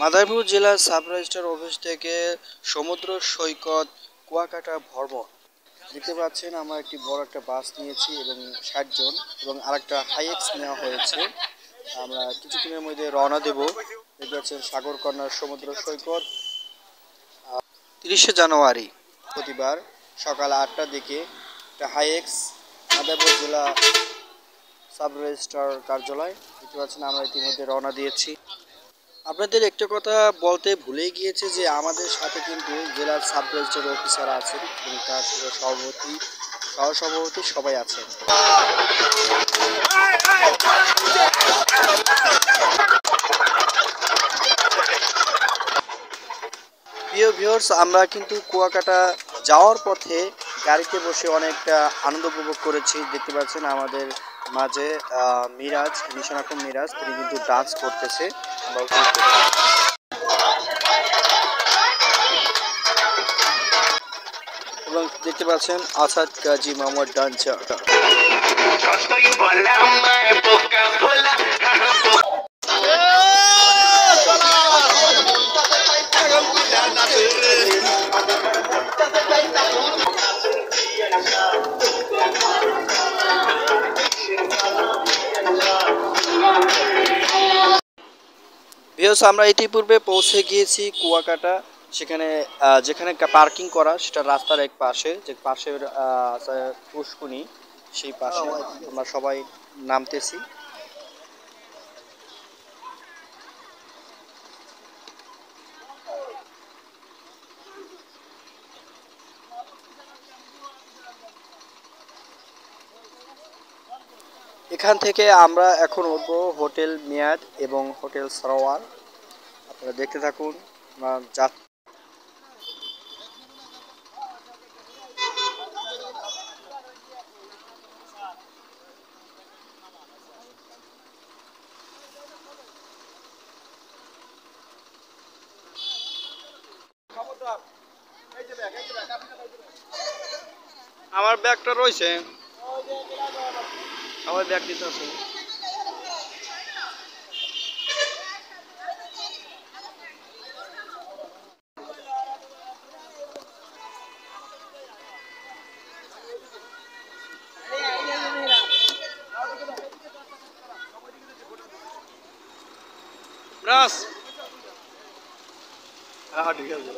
মাদারীপুর জেলার sub registrar office থেকে সমুদ্র সৈকত কুয়াকাটা ভ্রমণ। দেখতে পাচ্ছেন আমরা একটি বড় একটা বাস নিয়েছি এবং ৬০ জন এবং আরেকটা হাইএক্স নেওয়া হয়েছে। আমরা কিছুক্ষণের মধ্যে রওনা দেব। দেখতে পাচ্ছেন সাগরকন্যার সমুদ্র সৈকত ৩০শে জানুয়ারি প্রতিবার সকাল ৮টার দিকে একটা হাইএক্স মাদারীপুর জেলা সাব রেজিস্ট্রার কার্যালয়। দেখতে পাচ্ছেন আমরা ইতিমধ্যে রওনা দিয়েছি। আপনাদের একটা কথা বলতে ভুলেই গিয়েছে যে আমাদের সাথে কিন্তু জেলার সাব রেজিস্ট্রার অফিসার আছেন এবং তার সাথে সভাপতি সহসভাপতি সবাই আছেন। প্রিয় ভিউয়ার্স, আমরা কিন্তু কুয়াকাটা যাওয়ার পথে গাড়িতে বসে অনেকটা আনন্দ উপভোগ করেছি। দেখতে পাচ্ছেন আমাদের মাঝে মিরাজ, নিশানাকুম মিরাজ, তিনি কিন্তু ডান্স করতেছে। আমরা উপভোগ করছি। এবং দেখতে পাচ্ছেন আসাদ কাজী মোহাম্মদ ডান্সার। ভিউয়ার্স, আমরা ইতিপূর্বে পৌঁছে গিয়েছি কুয়াকাটা। সেখানে যেখানে পার্কিং করা সেটা রাস্তার এক পাশে, যে পাশের পুষ্কুনি, সেই পাশে আমরা সবাই নামতেছি। এখান থেকে আমরা এখন উঠবো হোটেল মেয়াদ এবং হোটেল সরোয়ার। আপনারা দেখতে থাকুন। আমার ব্যাগটা রয়েছে, আমার ব্যাগ দিতে আছে। রাস হ্যাঁ ঠিক আছে।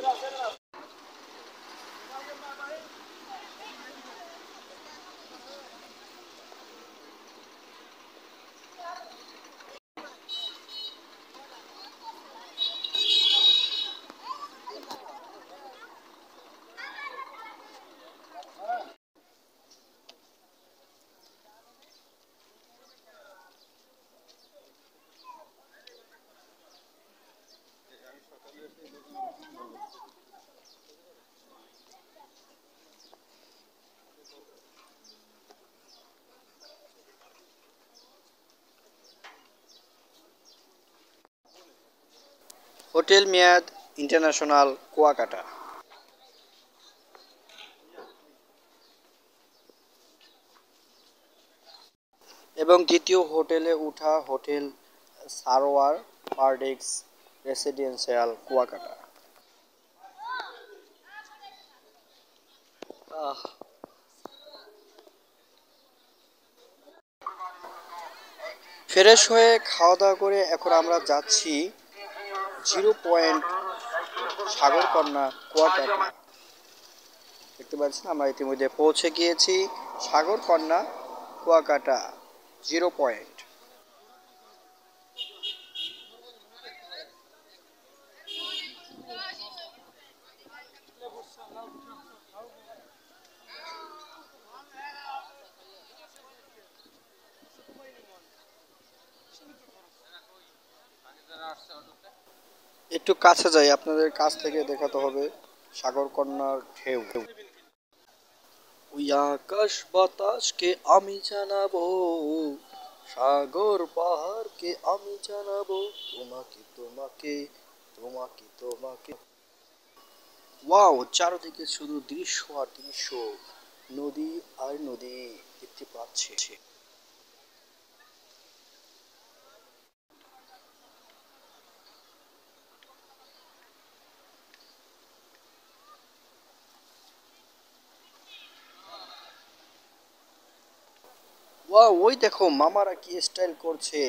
হোটেল মেয়াদ ইন্টারন্যাশনাল কুয়াকাটা। এবং দ্বিতীয় হোটেলে উঠা হোটেল সারোয়ার পারডেক্স রেসিডেন্সিয়াল কুয়াকাটা। ফ্রেশ হয়ে খাওয়া দাওয়া করে এখন আমরা যাচ্ছি 0 পয়েন্ট সাগরকন্যা কুয়াকাটা। দেখতে পাচ্ছেন আমরা ইতিমধ্যে পৌঁছে গিয়েছি সাগরকন্যা কুয়াকাটা 0 পয়েন্ট। একটু কাছে যাই, আপনাদের কাছ থেকে দেখাতে হবে সাগরকন্যার ঢেউ। ওই আকাশ বাতাসকে আমি জানাবো, সাগর পাহাড়কে আমি জানাবো, তোমাকে তোমাকে তোমাকে তোমাকে। ওয়াও, চারদিকে শুধু দৃশ্য আর দৃশ্য, নদী আর নদী দেখতে পাচ্ছি। ওই দেখো মামারা কি স্টাইল করছে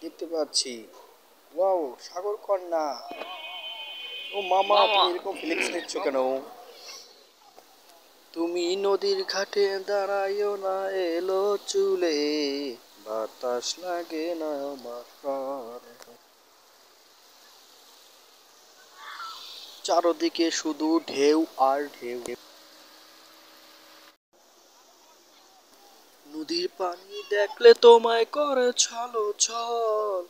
দেখতে পাচ্ছি। ওয়াও, সাগর কন্যা। ও মামা, তুমি এরকম ফিলিংস নিচ্ছ কেন? তুমি নদীর ঘাটে দাঁড়াইও না, এলো চুলে বাতাস লাগে না আমার প্রাণে। চারদিকে শুধু ঢেউ আর ঢেউ। নদীর পানি দেখলে তোমায় করে ছলো ছল,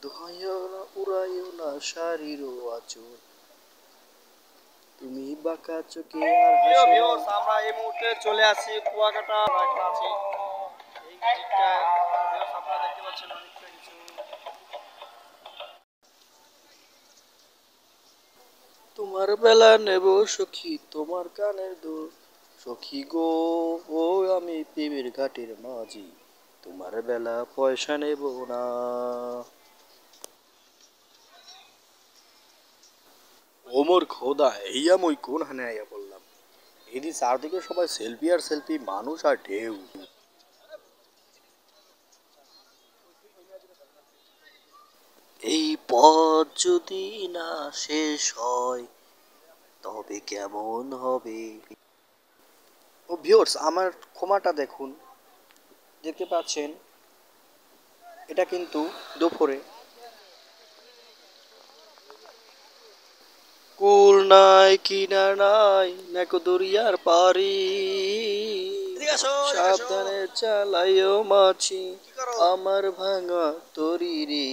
দোহাইও না উড়াইও না শাড়ির আঁচল। তুমি বাঁকা চোখে আর প্রিয় হাসো ভিউয়ার্স, না। আমরা এই মুহূর্তে চলে আসি কুয়াকাটা। এখন আছি এই দিকটায়। ভিউয়ার্স, আপনারা দেখতে পাচ্ছেন অনেকটা কিছু। তোমার বেলা নেব সখী তোমার কানের দুল, সখী গো ও আমি প্রেমের ঘাটের মাঝি, তোমার বেলা পয়সা নেব না। ওমর খোদা, এই আমি কোন হানে আইয়া বললাম। এদিন চারদিকে সবাই সেলফি আর সেলফি, মানুষ আর ঢেউ। এই পথ যদি না শেষ হয় তবে কেমন হবে? ও ভিউয়ার্স, আমার ক্ষমাটা দেখুন, দেখতে পাচ্ছেন এটা কিন্তু দুপুরে। কুল নাই কিনার নাই নাকো দরিয়ার পারি, সাবধানে চালাইও মাছি আমার ভাঙা তরি রে,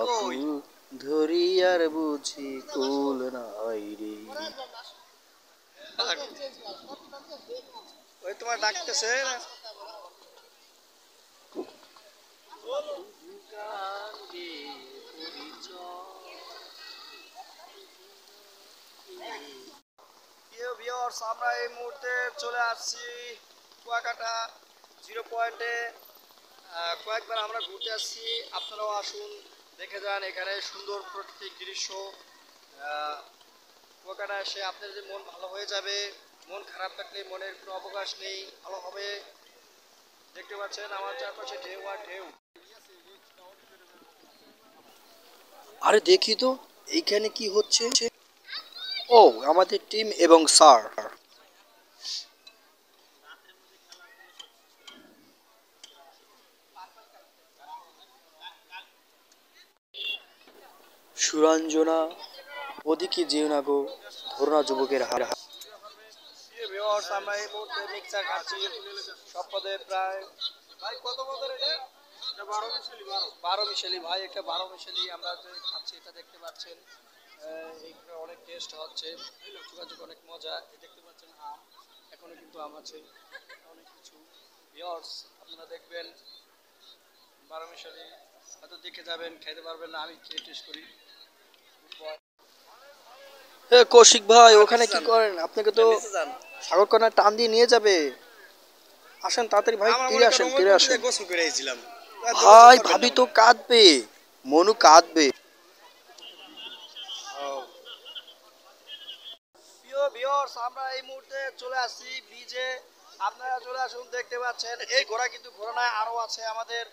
অকুল ধরিয়ার বুঝি কুল নাই রে। ওই তোমার ডাকতেছে। প্রিয় ভিউয়ার্স, আমরা এই মুহূর্তে চলে আসছি কুয়াকাটা 0 পয়েন্টে। কয়েকবার আমরা ঘুরতে আসছি, আপনারাও আসুন, দেখে যান এখানে সুন্দর প্রাকৃতিক দৃশ্য। আহ, কুয়াকাটা এসে আপনার যে মন ভালো হয়ে যাবে, মন খারাপ থাকলে মনের কোনো অবকাশ নেই, ভালো হবে। দেখতে পাচ্ছেন আমার চারপাশে ঢেউ আর ঢেউ। আরে দেখি তো এইখানে কি হচ্ছে। ও, আমাদের টিম এবং স্যার। সুরঞ্জনা, ওদিকে যেও না গো, ধরো না যুবকের হার। ভিউয়ার্স, আমরা এই মুহূর্তে মিক্সার খাচ্ছি সব পদে প্রায়। ভাই কত পদের এটা? 12 মিশালি ভাই, একটা 12 মিশালি আমরা যে খাচ্ছি এটা দেখতে পাচ্ছেন। এইটা অনেক টেস্ট হচ্ছে, যোগাযোগ অনেক মজা। এই দেখতে পাচ্ছেন আম, এখনো কিন্তু আম আছে, অনেক কিছু। ভিউয়ার্স, আপনারা দেখবেন 12 মিশালি, হয়তো দেখে যাবেন, খেতে পারবেন না, আমি খেয়ে টেস্ট করি। হে কৌশিক ভাই, ওখানে কি করেন? আপনাকে তো সাগর কন্যা টান দিয়ে নিয়ে যাবে। আসেন তাড়াতাড়ি ভাই, তীরে আসেন, তীরে আসেন। গোসল করে এসেছিলাম। ভাই ভাবি তো কাঁদবে, মনু কাঁদবে। প্রিয় ভিউয়ার্স, আমরা এই মুহূর্তে চলে আসছি ব্রিজে। আপনারা চলে আসুন, দেখতে পাচ্ছেন এই ঘোড়া কিন্তু ঘোড়া নয়, আরো আছে আমাদের।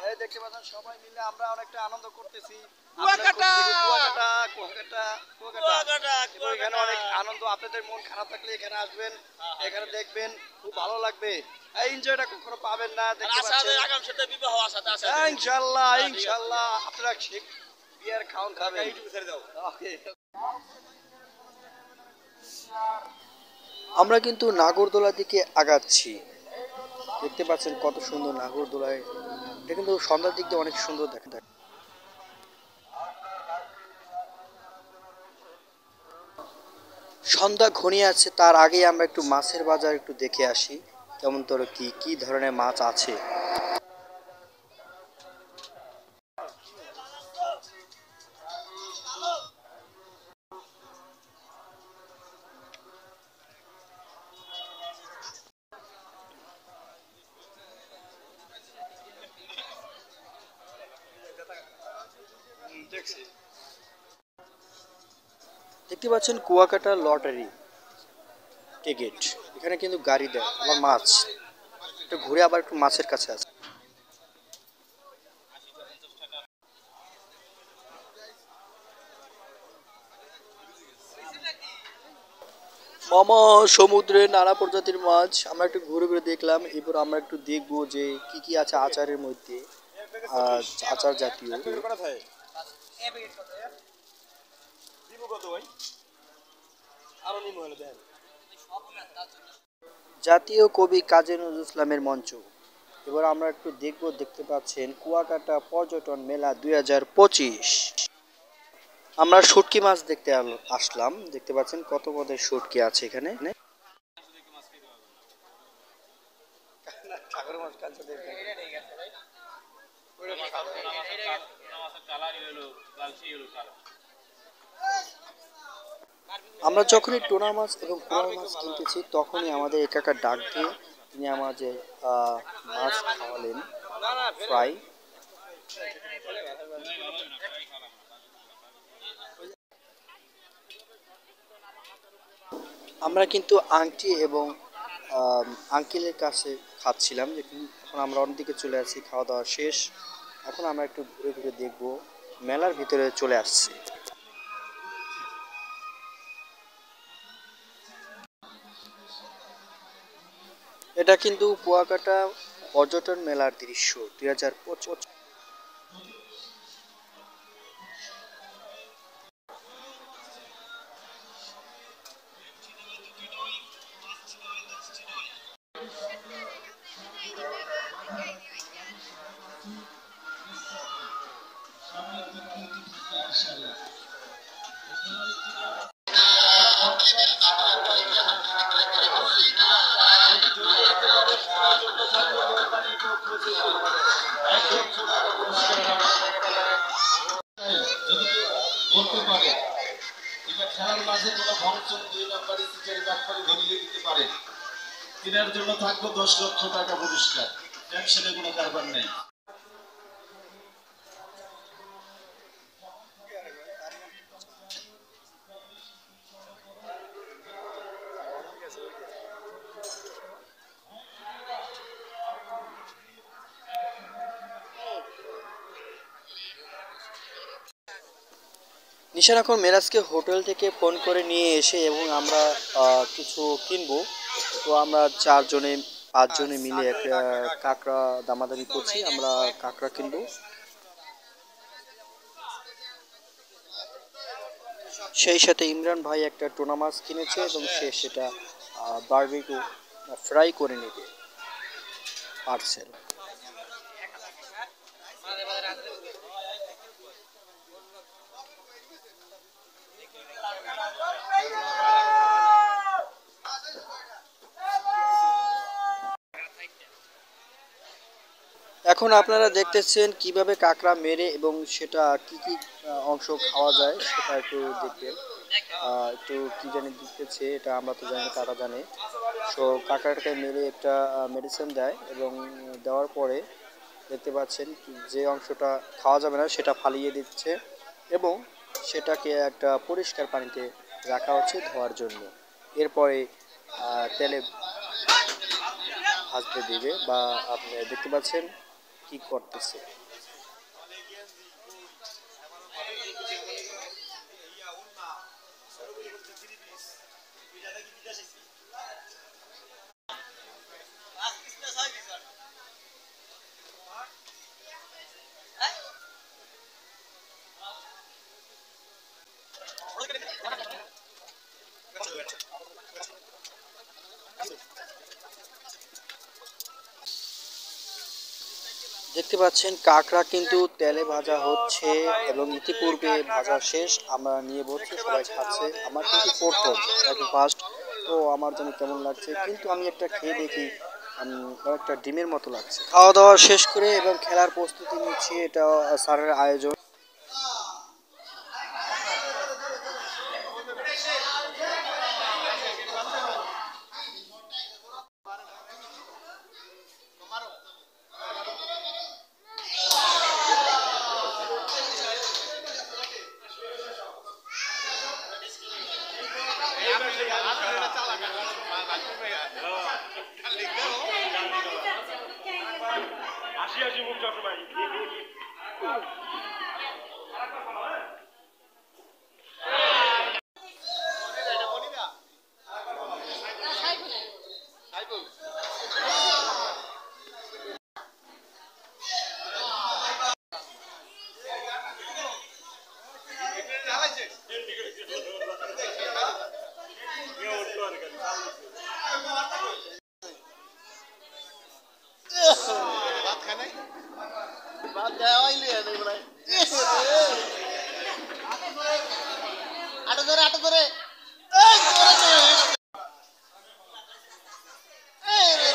এই দেখতে পাচ্ছেন সবাই মিলে আমরা অনেকটা আনন্দ করতেছি। কুয়াকাটা কুয়াকাটা কুয়াকাটা কুয়াকাটা, এবং এখানে অনেক আনন্দ। আপনাদের মন খারাপ থাকলে এখানে আসবেন, এখানে দেখবেন, খুব ভালো লাগবে। এই এনজয়টা কখনো পাবেন না। দেখতে পাচ্ছেন ইনশাল্লাহ ইনশাল্লাহ আপনারা বিয়ার খাওয়ান খাবেন। ওকে। আমরা কিন্তু নাগরদোলার দিকে আগাচ্ছি। দেখতে পাচ্ছেন কত সুন্দর নাগরদোলায়। এটা কিন্তু সন্ধ্যার দিক দিয়ে অনেক সুন্দর দেখা যায়। সন্ধ্যা ঘনিয়ে আছে, তার আগেই আমরা একটু মাছের বাজার একটু দেখে আসি কেমন তোর কি কি ধরনের মাছ আছে। দেখছি। দেখতে পাচ্ছেন কুয়াকাটা লটারি টিকিট, এখানে কিন্তু গাড়ি দেয় আবার মাছ। একটু ঘুরে আবার একটু মাছের কাছে আছে। মামা সমুদ্রে নানা প্রজাতির মাছ আমরা একটু ঘুরে ঘুরে দেখলাম। এরপর আমরা একটু দেখবো যে কি কি আছে আচারের মধ্যে, আচার জাতীয়। জাতীয় কবি কাজী নজরুল ইসলামের মঞ্চ। এবার আমরা একটু দেখবো, দেখতে পাচ্ছেন কুয়াকাটা পর্যটন মেলা 2025। আমরা শুটকি মাছ দেখতে আসলাম, দেখতে পাচ্ছেন কত পদের শুটকি আছে এখানে। আমরা যখনই টোনা মাছ এবং কোরাল মাছ কিনতেছি তখনই আমাদের এক কাকা ডাক দিয়ে তিনি আমাদের মাছ খাওয়ালেন ফ্রাই। আমরা কিন্তু আংটি এবং আঙ্কেলের কাছে খাচ্ছিলাম, এখন আমরা অন্যদিকে চলে আসছি, খাওয়া দাওয়া শেষ। এখন আমরা একটু ঘুরে ঘুরে দেখব, মেলার ভিতরে চলে আসছি। এটা কিন্তু কুয়াকাটা পর্যটন মেলার দৃশ্য 2025। বলতে পারে এটা খেলার মাঝে কোনো ফাংশন 2 নম্বরে সিটের ব্যাপারে ধরিয়ে দিতে পারে, তিনার জন্য থাকবে 10 লক্ষ টাকা পুরস্কার। টেনশনে কোনো কারবার নেই। নিশান এখন মেরাজকে হোটেল থেকে ফোন করে নিয়ে এসে এবং আমরা কিছু কিনবো। তো আমরা 4 জনে 5 জনে মিলে একটা কাঁকড়া দামাদামি করছি, আমরা কাঁকড়া কিনবো। সেই সাথে ইমরান ভাই একটা টোনা মাছ কিনেছে এবং সে সেটা বারবিকিউ ফ্রাই করে নেবে পার্সেল। এখন আপনারা দেখতেছেন কিভাবে কাঁকড়া মেরে এবং সেটা কি কি অংশ খাওয়া যায় সেটা একটু দেখবেন। একটু কি জানি দিতেছে, এটা আমরা তো জানি না, তারা জানে। সো কাঁকড়াটাকে মেরে একটা মেডিসিন দেয় এবং দেওয়ার পরে দেখতে পাচ্ছেন যে অংশটা খাওয়া যাবে না সেটা ফালিয়ে দিচ্ছে এবং সেটাকে একটা পরিষ্কার পানিতে রাখা হচ্ছে ধোয়ার জন্য। এরপরে তেলে ভাজতে দিবে বা আপনি দেখতে পাচ্ছেন কি করতেছে। দেখতে পাচ্ছেন কাঁকড়া কিন্তু তেলে ভাজা হচ্ছে এবং ইতিপূর্বে ভাজা শেষ, আমরা নিয়ে বসছি, সবাই খাচ্ছে। আমার কিন্তু প্রথম একদম ফার্স্ট, তো আমার যেন কেমন লাগছে, কিন্তু আমি একটা খেয়ে দেখি, একটা ডিমের মতো লাগছে। খাওয়া দাওয়া শেষ করে এবং খেলার প্রস্তুতি নিচ্ছি, এটা স্যারের আয়োজন। বাদ দেওয়াই লিয়ে নেই বলে আটো ধরে এই জোরে জোরে এই রে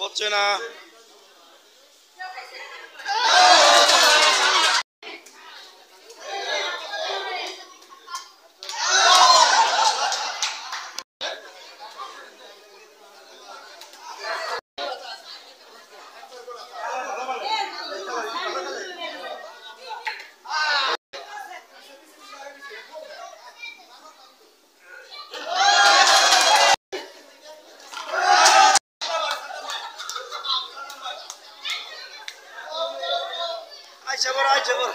হচ্ছে না। আইছে বড় আইছে বড়।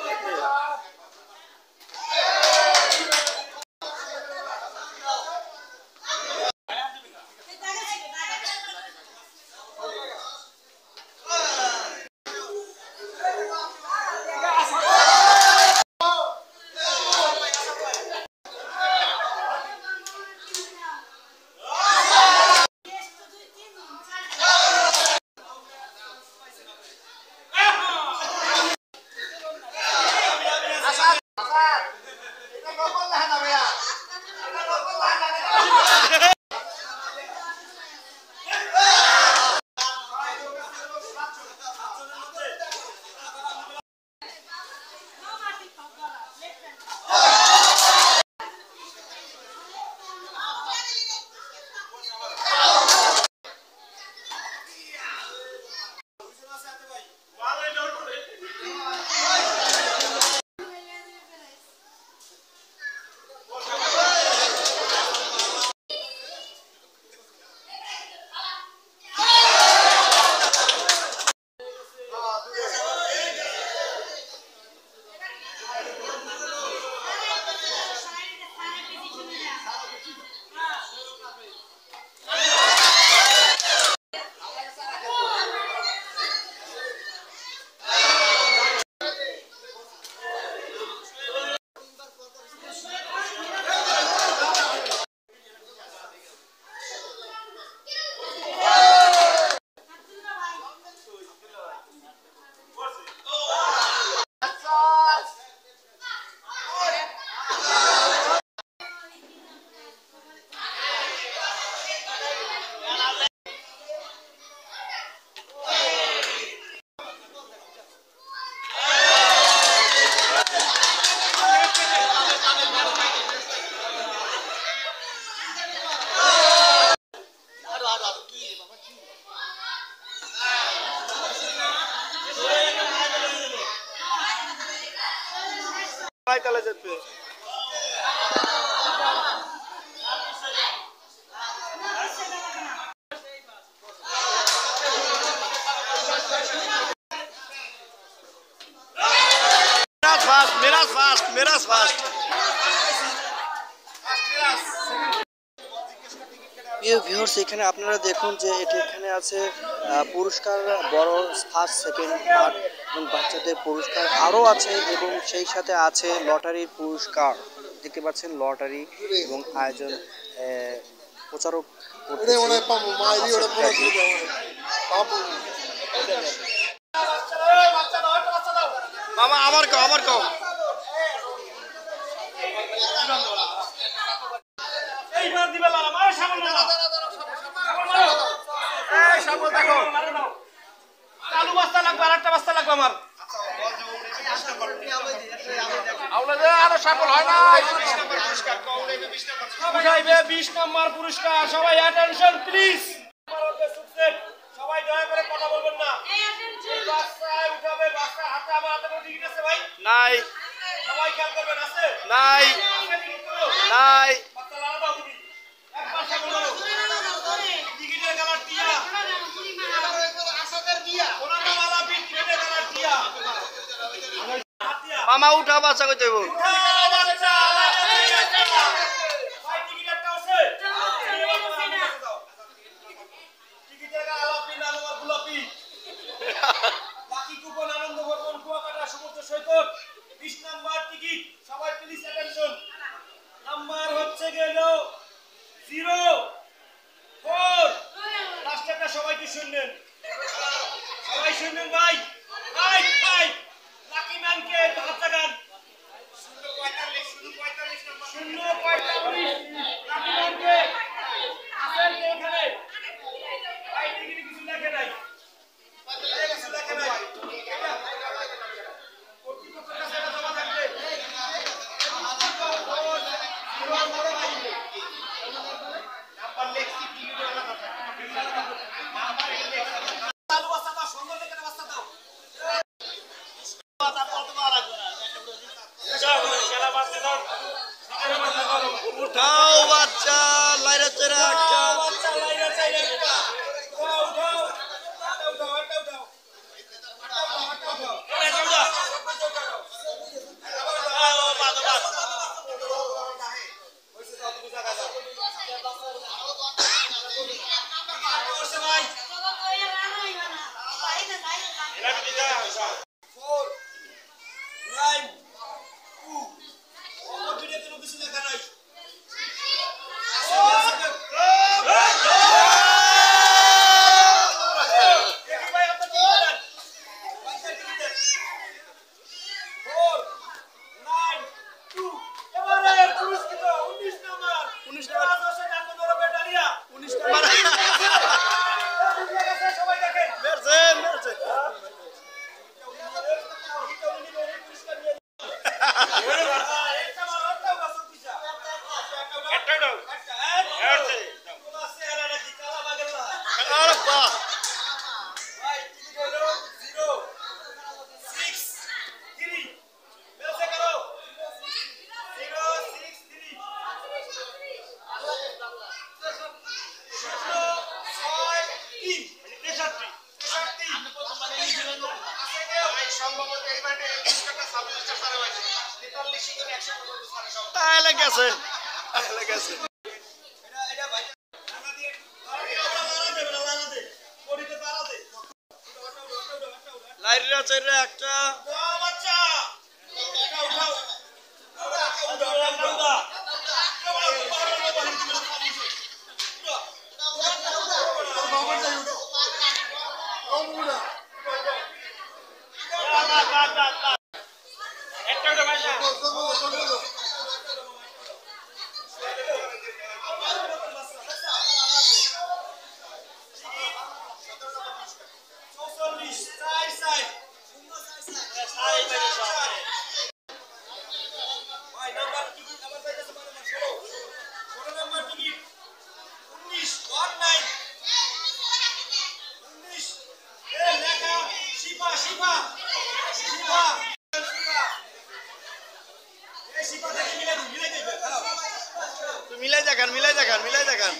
তাহলে যেতে মেরাজ ফাস্ট প্রিয় ভিউয়ার্স, এখানে আপনারা দেখুন যে এটি এখানে আছে পুরস্কার, বড় ফার্স্ট সেকেন্ড থার্ড এবং বাচ্চাদের পুরস্কার আরও আছে এবং সেই সাথে আছে লটারির পুরস্কার। দেখতে পাচ্ছেন লটারি এবং আয়োজন প্রচারক মামা আমার কও আমার কও এইবার দিবে লালা মারো সামনে মারো এই সামনে দেখো চালু বস্তা লাগবে আরেকটা বস্তা লাগবে আমার আউলে দে আরো সফল হয় না 20 নম্বর পুরস্কার কওলে 20 নম্বর উঠাইবে 20 নম্বর পুরস্কার সবাই অ্যাটেনশন প্লিজ সবাই দয়া করে কথা বলবেন না এই বাচ্চায় উঠাবে বাচ্চা হাতে আমার হাতে কোনো টিকিট আছে ভাই নাই সবাই খেয়াল করবেন আছে নাই নাই বাচ্চা লালা দাও তুমি একবার সামনে ধরো টিকিটের কালার টিয়া আসাদের দিয়া ওনাটা লালা টিকিটের কালার টিয়া মামা উঠা বাচ্চা কই দেব উঠা বাচ্চা ভাই টিকিট একটা আছে টিকিটের কালার আলাপি না আমার গোলাপি বাকি কুপন আনন্দ ভবন কুয়াকাটা সমুদ্র সৈকত 20 নাম্বার টিকিট সবাই প্লিজ অ্যাটেনশন নাম্বার হচ্ছে গেল 04 লাস্টেরটা সবাই কি শুনলেন সবাই শুনলেন ভাই ভাই ভাই লাকি ম্যানকে হাত লাগান 045 045 নাম্বার 045 উঠাও বাচ্চা লাইরা চেরা একটা গেছে লাইরা চেরা একটা মিলাই দেখান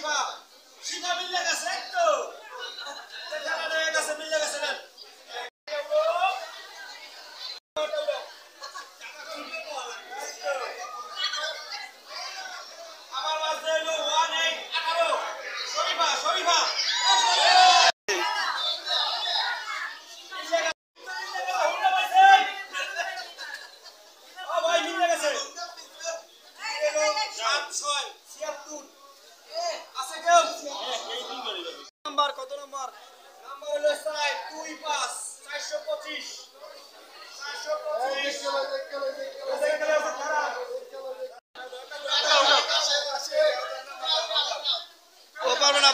কত নম্বর হলো 425 425 ও পারবে না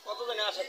কত জানি আসা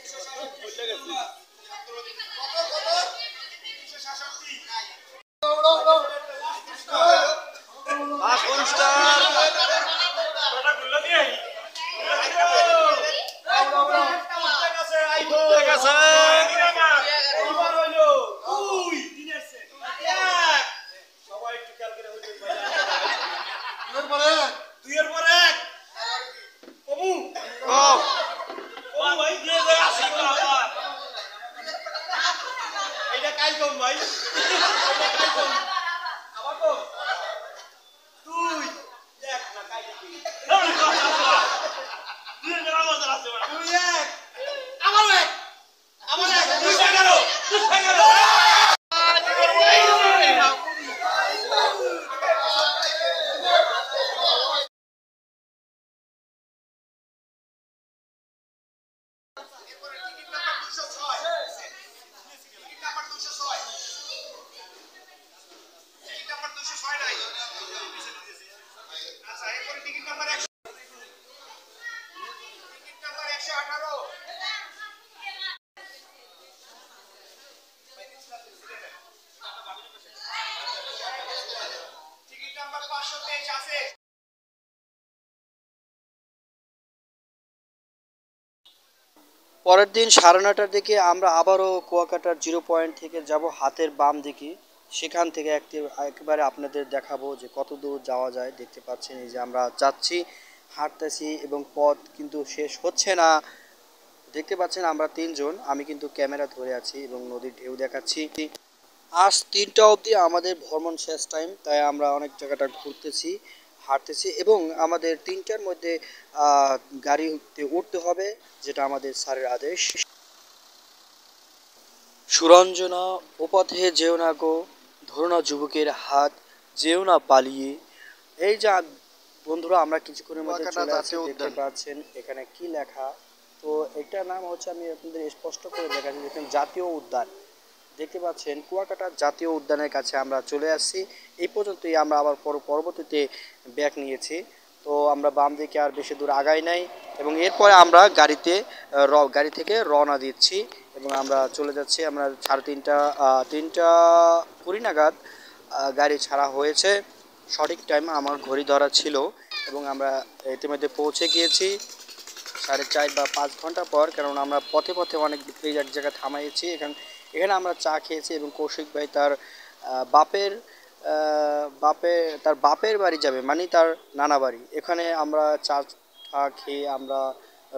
পরের দিন 9:30টার দিকে আমরা আবারও কুয়াকাটার জিরো পয়েন্ট থেকে যাব হাতের বাম দিকে। সেখান থেকে একেবারে আপনাদের দেখাবো যে কত দূর যাওয়া যায়। দেখতে পাচ্ছেন এই যে আমরা যাচ্ছি, হাঁটতেছি এবং পথ কিন্তু শেষ হচ্ছে না। দেখতে পাচ্ছেন আমরা তিনজন, আমি কিন্তু ক্যামেরা ধরে আছি এবং নদীর ঢেউ দেখাচ্ছি। আজ 3টা অবধি আমাদের ভ্রমণ শেষ টাইম, তাই আমরা অনেক জায়গাটা ঘুরতেছি, হাঁটতেছি এবং আমাদের 3টার মধ্যে গাড়িতে উঠতে হবে, যেটা আমাদের স্যারের আদেশ। সুরঞ্জনা ওপথে যেও না গো, ধরো না যুবকের হাত, যেও না পালিয়ে। এই যা বন্ধুরা, আমরা কিছুক্ষণের মধ্যে কুয়াকাটা চলে আসছি। জাতীয় দেখতে উদ্যান। পাচ্ছেন এখানে কি লেখা। তো এটার নাম হচ্ছে, আমি আপনাদের স্পষ্ট করে দেখাচ্ছি, দেখেন জাতীয় উদ্যান। দেখতে পাচ্ছেন কুয়াকাটা জাতীয় উদ্যানের কাছে আমরা চলে আসছি। এই পর্যন্তই, আমরা আবার পরবর্তীতে ব্যাক নিয়েছি। তো আমরা বাম দিকে আর বেশি দূর আগাই নাই এবং এরপরে আমরা গাড়ি থেকে রওনা দিচ্ছি এবং আমরা চলে যাচ্ছি। আমরা 3:30 নাগাদ গাড়ি ছাড়া হয়েছে। সঠিক টাইম আমার ঘড়ি ধরা ছিল এবং আমরা ইতিমধ্যে পৌঁছে গিয়েছি 4.5 বা 5 ঘন্টা পর। কারণ আমরা পথে পথে অনেক এক জায়গায় থামাইছি। এখানে আমরা চা খেয়েছি এবং কৌশিক ভাই তার বাপের তার বাপের বাড়ি যাবে, মানে তার নানা বাড়ি। এখানে আমরা চা খেয়ে আমরা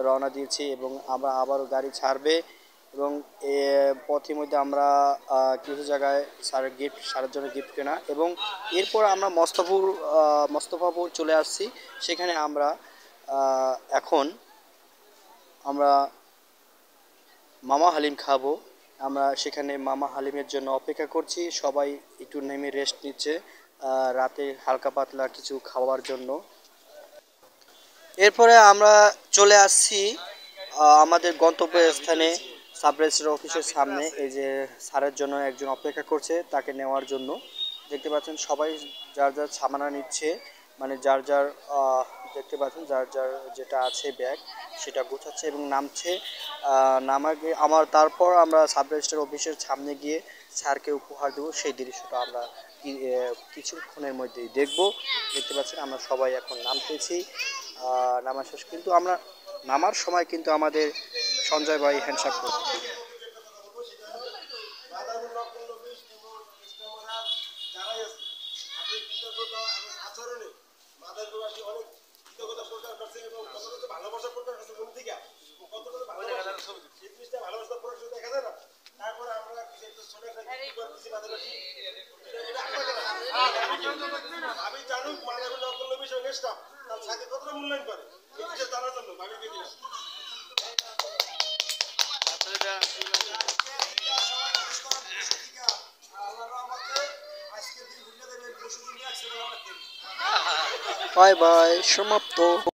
রওনা দিয়েছি এবং আমরা আবারও গাড়ি ছাড়বে এবং পথের মধ্যে আমরা কিছু জায়গায় সারের জন্য গিফট কেনা এবং এরপর আমরা মোস্তফাপুর চলে আসছি। সেখানে আমরা এখন আমরা মামা হালিম খাবো। আমরা সেখানে মামা হালিমের জন্য অপেক্ষা করছি, সবাই একটু নেমে রেস্ট নিচ্ছে রাতে হালকা পাতলা কিছু খাওয়ার জন্য। এরপরে আমরা চলে আসছি আমাদের গন্তব্যস্থানে, সাব রেজিস্ট্রার অফিসের সামনে। এই যে স্যারের জন্য একজন অপেক্ষা করছে, তাকে নেওয়ার জন্য। দেখতে পাচ্ছেন সবাই যার যার সামানা নিচ্ছে, মানে যার যার দেখতে পাচ্ছেন যার যার যেটা আছে ব্যাগ সেটা গোছাচ্ছে এবং নামছে। তারপর আমরা সাব রেজিস্ট্রার অফিসের সামনে গিয়ে স্যারকে উপহার দেবো, সেই দৃশ্যটা আমরা কিছুক্ষণের মধ্যেই দেখব। দেখতে পাচ্ছেন আমরা সবাই এখন নামতেছি। নামা শেষ, কিন্তু আমরা নামার সময় কিন্তু আমাদের সঞ্জয় ভাই হ্যান্ডশেক করবে। আমি জানুক মাদারুল নকল বিষয় নেস্টাম তার সাথে কতটা মূল্যায়ন করে এই বিষয়ে জানার জন্য ভাবি দিয়ে দিলাম। বাই বাই, সমাপ্ত।